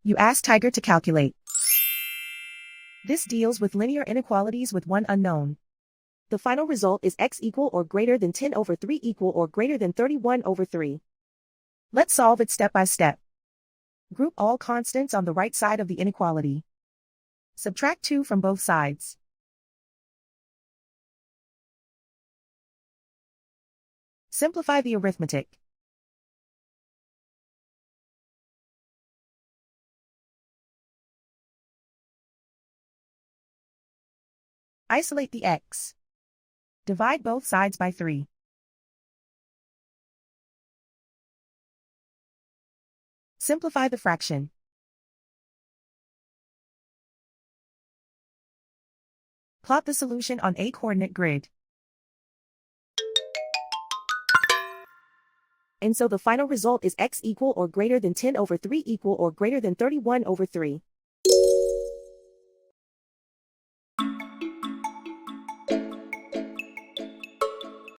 You ask Tiger to calculate. This deals with linear inequalities with one unknown. The final result is x equal or greater than 10 over 3 equal or greater than 31 over 3. Let's solve it step by step. Group all constants on the right side of the inequality. Subtract 2 from both sides. Simplify the arithmetic. Isolate the x. Divide both sides by 3. Simplify the fraction. Plot the solution on a coordinate grid. And so the final result is x equal or greater than 10 over 3 equal or greater than 31 over 3.